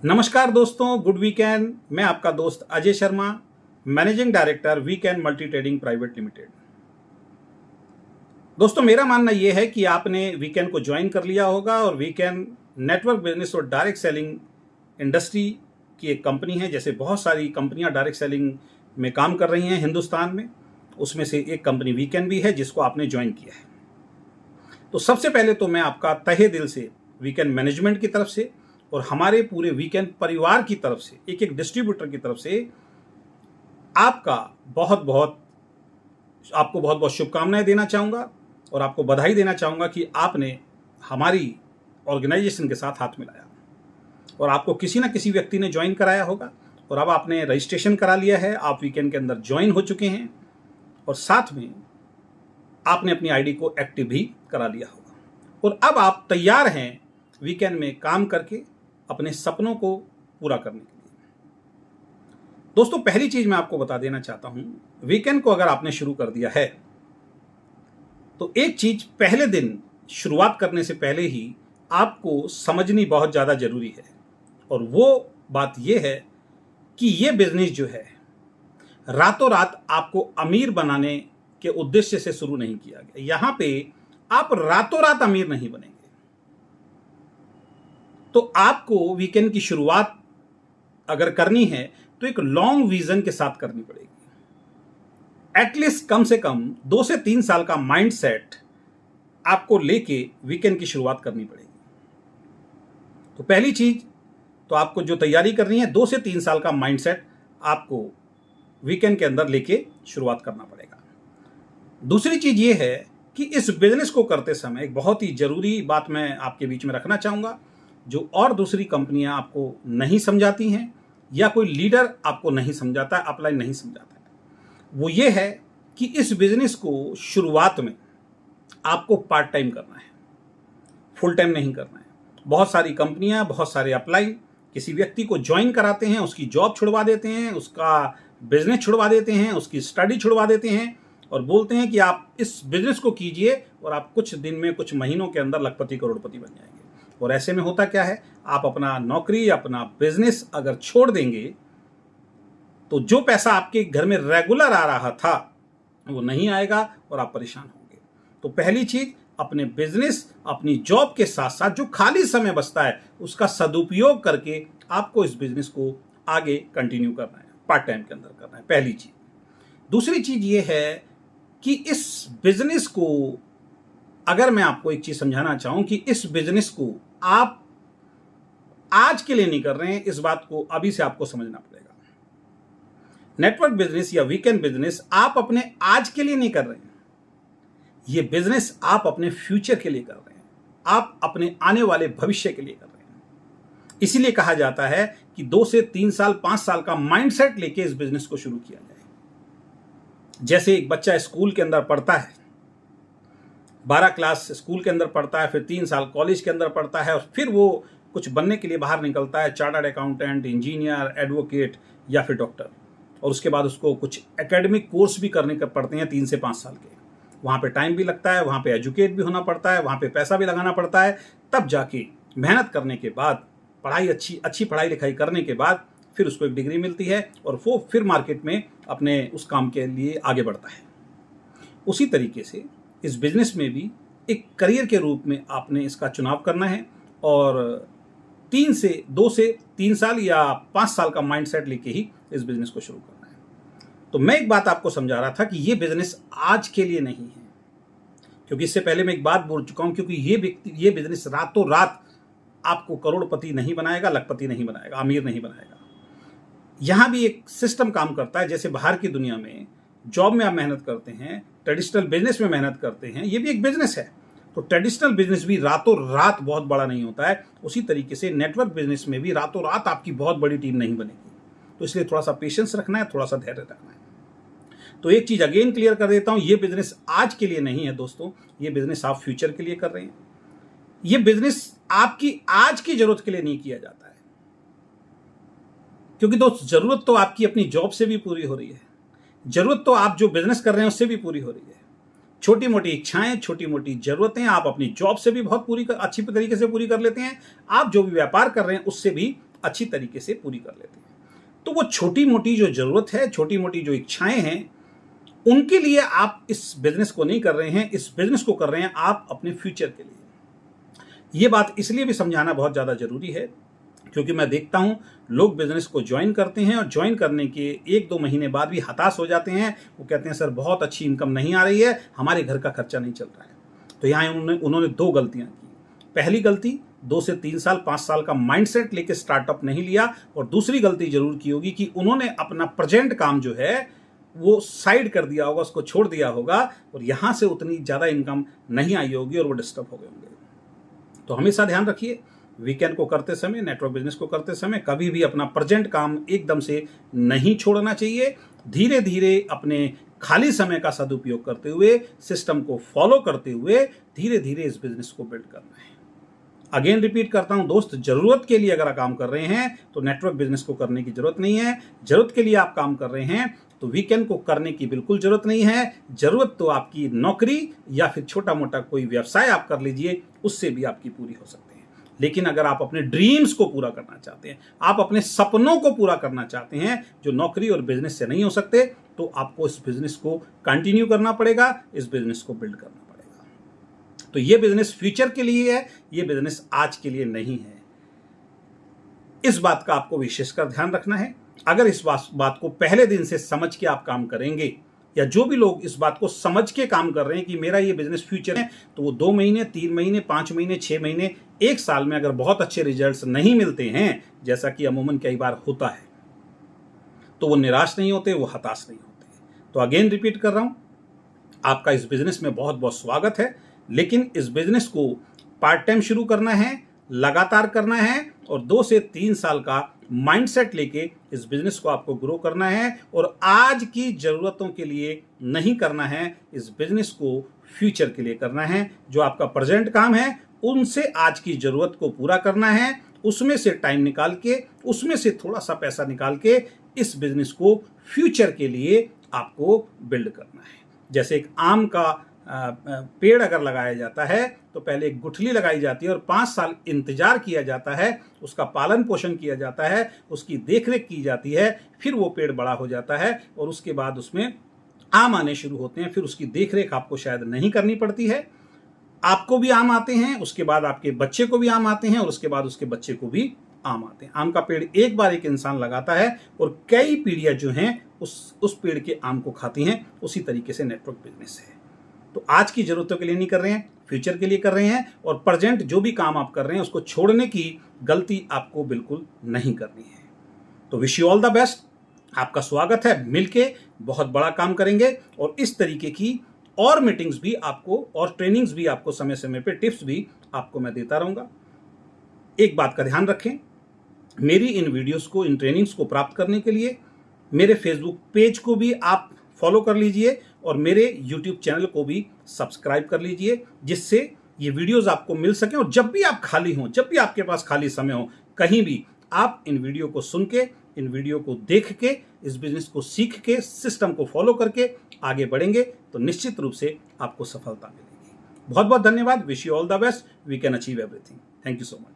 नमस्कार दोस्तों, good weekend. मैं आपका दोस्त Ajay Sharma, managing director weekend multi trading private limited. दोस्तों, मेरा मानना यह है कि आपने वीकेंड को ज्वाइन कर लिया होगा और वीकेंड नेटवर्क बिजनेस और डायरेक्ट सेलिंग इंडस्ट्री की एक कंपनी है। जैसे बहुत सारी कंपनियां डायरेक्ट सेलिंग में काम कर रही हैं हिंदुस्तान में, उसमें से एक कंपनी वीकेंड भी है जिसको आपने ज्वाइन किया है। तो सबसे पहले तो मैं आपका तहे दिल से वीकेंड मैनेजमेंट की तरफ से और हमारे पूरे वीकेंड परिवार की तरफ से, एक डिस्ट्रीब्यूटर की तरफ से आपको बहुत बहुत शुभकामनाएं देना चाहूँगा और आपको बधाई देना चाहूँगा कि आपने हमारी ऑर्गेनाइजेशन के साथ हाथ मिलाया और आपको किसी न किसी व्यक्ति ने ज्वाइन कराया होगा और अब आपने रजिस्ट्रेशन करा लिया है, आप वीकेंड के अंदर ज्वाइन हो चुके हैं और साथ में आपने अपनी आईडी को एक्टिव भी करा लिया होगा और अब आप तैयार हैं वीकेंड में काम करके अपने सपनों को पूरा करने के लिए। दोस्तों, पहली चीज मैं आपको बता देना चाहता हूं, वीकेंड को अगर आपने शुरू कर दिया है तो एक चीज पहले दिन शुरुआत करने से पहले ही आपको समझनी बहुत ज्यादा जरूरी है और वो बात यह है कि ये बिजनेस जो है रातों रात आपको अमीर बनाने के उद्देश्य से शुरू नहीं किया गया। यहां पे आप रातों रात अमीर नहीं बनेंगे। तो आपको वीकेंड की शुरुआत अगर करनी है तो एक लॉन्ग विजन के साथ करनी पड़ेगी। एटलीस्ट कम से कम 2 से 3 साल का माइंडसेट आपको लेके वीकेंड की शुरुआत करनी पड़ेगी। तो पहली चीज तो आपको जो तैयारी करनी है, 2 से 3 साल का माइंडसेट आपको वीकेंड के अंदर लेके शुरुआत करना पड़ेगा। दूसरी चीज ये है कि इस बिजनेस को करते समय एक बहुत ही जरूरी बात मैं आपके बीच में रखना चाहूंगा, जो और दूसरी कंपनियां आपको नहीं समझाती हैं या कोई लीडर आपको नहीं समझाता है, अपलाइन नहीं समझाता है। वो ये है कि इस बिजनेस को शुरुआत में आपको पार्ट टाइम करना है, फुल टाइम नहीं करना है। बहुत सारी कंपनियां, बहुत सारे अपलाइन किसी व्यक्ति को ज्वाइन कराते हैं, उसकी जॉब छुड़वा देते हैं, उसका बिजनेस छुड़वा देते हैं, उसकी स्टडी छुड़वा देते हैं और बोलते हैं कि आप इस बिजनेस को कीजिए और आप कुछ दिन में, कुछ महीनों के अंदर लखपति करोड़पति बन जाएंगे। और ऐसे में होता क्या है, आप अपना नौकरी, अपना बिजनेस अगर छोड़ देंगे तो जो पैसा आपके घर में रेगुलर आ रहा था वो नहीं आएगा और आप परेशान होंगे। तो पहली चीज, अपने बिजनेस, अपनी जॉब के साथ साथ जो खाली समय बचता है उसका सदुपयोग करके आपको इस बिजनेस को आगे कंटिन्यू करना है, पार्ट टाइम के अंदर करना है, पहली चीज। दूसरी चीज ये है कि इस बिजनेस को, अगर मैं आपको एक चीज समझाना चाहूं कि इस बिजनेस को आप आज के लिए नहीं कर रहे हैं, इस बात को अभी से आपको समझना पड़ेगा। नेटवर्क बिजनेस या वीकेंड बिजनेस आप अपने आज के लिए नहीं कर रहे हैं, ये बिजनेस आप अपने फ्यूचर के लिए कर रहे हैं, आप अपने आने वाले भविष्य के लिए कर रहे हैं। इसीलिए कहा जाता है कि 2 से 3 साल, 5 साल का माइंडसेट लेके इस बिजनेस को शुरू किया जाए। जैसे एक बच्चा स्कूल के अंदर पढ़ता है, 12 क्लास स्कूल के अंदर पढ़ता है, फिर 3 साल कॉलेज के अंदर पढ़ता है और फिर वो कुछ बनने के लिए बाहर निकलता है, चार्टर्ड अकाउंटेंट, इंजीनियर, एडवोकेट या फिर डॉक्टर। और उसके बाद उसको कुछ एकेडमिक कोर्स भी करने के पड़ते हैं 3 से 5 साल के। वहाँ पे टाइम भी लगता है, वहाँ पे एजुकेट भी होना पड़ता है, वहाँ पे पैसा भी लगाना पड़ता है। तब जाके मेहनत करने के बाद, पढ़ाई अच्छी पढ़ाई लिखाई करने के बाद फिर उसको एक डिग्री मिलती है और वो फिर मार्केट में अपने उस काम के लिए आगे बढ़ता है। उसी तरीके से इस बिजनेस में भी एक करियर के रूप में आपने इसका चुनाव करना है और 2 से 3 साल या 5 साल का माइंडसेट लेके ही इस बिजनेस को शुरू करना है। तो मैं एक बात आपको समझा रहा था कि ये बिजनेस आज के लिए नहीं है, क्योंकि इससे पहले मैं एक बात बोल चुका हूं, क्योंकि ये बिजनेस रातों रात आपको करोड़पति नहीं बनाएगा, लखपति नहीं बनाएगा, अमीर नहीं बनाएगा। यहां भी एक सिस्टम काम करता है। जैसे बाहर की दुनिया में जॉब में आप मेहनत करते हैं, ट्रेडिशनल बिजनेस में मेहनत करते हैं, ये भी एक बिजनेस है। तो ट्रेडिशनल बिजनेस भी रातों रात बहुत बड़ा नहीं होता है। उसी तरीके से नेटवर्क बिजनेस में भी रातों रात आपकी बहुत बड़ी टीम नहीं बनेगी। तो इसलिए थोड़ा सा पेशेंस रखना है, थोड़ा सा धैर्य रखना है। तो एक चीज अगेन क्लियर कर देता हूं, ये बिजनेस आज के लिए नहीं है दोस्तों, ये बिजनेस आप फ्यूचर के लिए कर रहे हैं। ये बिजनेस आपकी आज की जरूरत के लिए नहीं किया जाता है, क्योंकि दोस्त जरूरत तो आपकी अपनी जॉब से भी पूरी हो रही है, जरूरत तो आप जो बिजनेस कर रहे हैं उससे भी पूरी हो रही है। छोटी मोटी इच्छाएं, छोटी मोटी जरूरतें आप अपनी जॉब से भी बहुत अच्छी तरीके से पूरी कर लेते हैं। आप जो भी व्यापार कर रहे हैं उससे भी अच्छी तरीके से पूरी कर लेते हैं। तो वो छोटी मोटी जो ज़रूरत है, छोटी मोटी जो इच्छाएं हैं, उनके लिए आप इस बिजनेस को नहीं कर रहे हैं, इस बिजनेस को कर रहे हैं आप अपने फ्यूचर के लिए। ये बात इसलिए भी समझाना बहुत ज़्यादा ज़रूरी है क्योंकि मैं देखता हूं लोग बिजनेस को ज्वाइन करते हैं और ज्वाइन करने के 1-2 महीने बाद भी हताश हो जाते हैं। वो कहते हैं सर बहुत अच्छी इनकम नहीं आ रही है, हमारे घर का खर्चा नहीं चल रहा है। तो यहाँ उन्होंने 2 गलतियां की। पहली गलती 2 से 3 साल 5 साल का माइंडसेट लेके स्टार्टअप नहीं लिया, और दूसरी गलती जरूर की होगी कि उन्होंने अपना प्रेजेंट काम जो है वो साइड कर दिया होगा, उसको छोड़ दिया होगा, और यहां से उतनी ज़्यादा इनकम नहीं आई होगी और वो डिस्टर्ब हो गए होंगे। तो हमेशा ध्यान रखिए, वीकेंड को करते समय, नेटवर्क बिजनेस को करते समय कभी भी अपना प्रेजेंट काम एकदम से नहीं छोड़ना चाहिए। धीरे धीरे अपने खाली समय का सदुपयोग करते हुए, सिस्टम को फॉलो करते हुए धीरे धीरे इस बिजनेस को बिल्ड करना है। अगेन रिपीट करता हूं दोस्त, जरूरत के लिए अगर आप काम कर रहे हैं तो नेटवर्क बिजनेस को करने की जरूरत नहीं है। जरूरत के लिए आप काम कर रहे हैं तो वीकेंड को करने की बिल्कुल जरूरत नहीं है। जरूरत तो आपकी नौकरी या फिर छोटा मोटा कोई व्यवसाय आप कर लीजिए, उससे भी आपकी पूरी हो सकती है। लेकिन अगर आप अपने ड्रीम्स को पूरा करना चाहते हैं, आप अपने सपनों को पूरा करना चाहते हैं जो नौकरी और बिजनेस से नहीं हो सकते, तो आपको इस बिजनेस को कंटिन्यू करना पड़ेगा, इस बिजनेस को बिल्ड करना पड़ेगा। तो ये बिजनेस फ्यूचर के लिए है, ये बिजनेस आज के लिए नहीं है। इस बात का आपको विशेषकर ध्यान रखना है। अगर इस बात को पहले दिन से समझ के आप काम करेंगे, या जो भी लोग इस बात को समझ के काम कर रहे हैं कि मेरा ये बिजनेस फ्यूचर है, तो वो 2 महीने, 3 महीने, 5 महीने, 6 महीने, 1 साल में अगर बहुत अच्छे रिजल्ट्स नहीं मिलते हैं, जैसा कि अमूमन कई बार होता है, तो वो निराश नहीं होते, वो हताश नहीं होते। तो अगेन रिपीट कर रहा हूं, आपका इस बिजनेस में बहुत बहुत स्वागत है, लेकिन इस बिजनेस को पार्ट टाइम शुरू करना है, लगातार करना है, और 2 से 3 साल का माइंडसेट लेके इस बिजनेस को आपको ग्रो करना है, और आज की जरूरतों के लिए नहीं करना है, इस बिजनेस को फ्यूचर के लिए करना है। जो आपका प्रेजेंट काम है उनसे आज की जरूरत को पूरा करना है, उसमें से टाइम निकाल के, उसमें से थोड़ा सा पैसा निकाल के इस बिजनेस को फ्यूचर के लिए आपको बिल्ड करना है। जैसे एक आम का पेड़ अगर लगाया जाता है तो पहले एक गुठली लगाई जाती है और 5 साल इंतजार किया जाता है, उसका पालन पोषण किया जाता है, उसकी देखरेख की जाती है, फिर वो पेड़ बड़ा हो जाता है और उसके बाद उसमें आम आने शुरू होते हैं। फिर उसकी देखरेख आपको शायद नहीं करनी पड़ती है, आपको भी आम आते हैं, उसके बाद आपके बच्चे को भी आम आते हैं, और उसके बाद उसके बच्चे को भी आम आते हैं। आम का पेड़ एक बार एक इंसान लगाता है और कई पीढ़ियां जो हैं उस पेड़ के आम को खाती हैं। उसी तरीके से नेटवर्क बिजनेस है। तो आज की जरूरतों के लिए नहीं कर रहे हैं, फ्यूचर के लिए कर रहे हैं, और प्रेजेंट जो भी काम आप कर रहे हैं उसको छोड़ने की गलती आपको बिल्कुल नहीं करनी है। तो wish you all the best, आपका स्वागत है। मिलके बहुत बड़ा काम करेंगे, और इस तरीके की और मीटिंग्स भी आपको, और ट्रेनिंग्स भी आपको, समय समय पे टिप्स भी आपको मैं देता रहूंगा। एक बात का ध्यान रखें, मेरी इन वीडियोस को, इन ट्रेनिंग्स को प्राप्त करने के लिए मेरे फेसबुक पेज को भी आप फॉलो कर लीजिए और मेरे यूट्यूब चैनल को भी सब्सक्राइब कर लीजिए, जिससे ये वीडियोस आपको मिल सके। और जब भी आप खाली हों, जब भी आपके पास खाली समय हो, कहीं भी आप इन वीडियो को सुन के, इन वीडियो को देख के, इस बिजनेस को सीख के, सिस्टम को फॉलो करके आगे बढ़ेंगे तो निश्चित रूप से आपको सफलता मिलेगी। बहुत बहुत धन्यवाद। Wish you all the best. We can achieve everything. Thank you so much.